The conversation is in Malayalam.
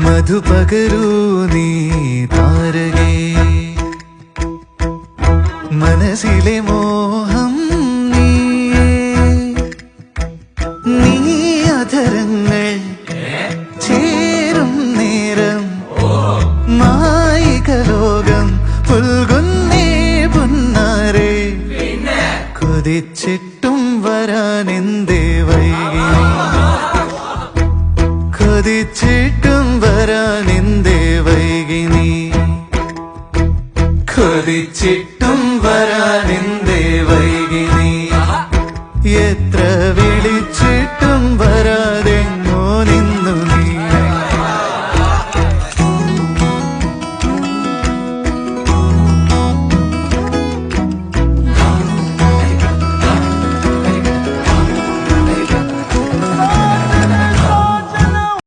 മധുപകരൂ നീ താരകേ മനസ്സിലെ മോഹം നീയേ നീ അധരങ്ങൾ ചേരും നേരം മായിക ലോകം പുൽകുന്നേ പുന്നാരേ കൊതിച്ചിട്ടും വരാനെന്തേ വൈകി കൊതിച്ചിട്ടും വരാനെന്തേ വൈകി നീ കൊതിച്ചിട്ടും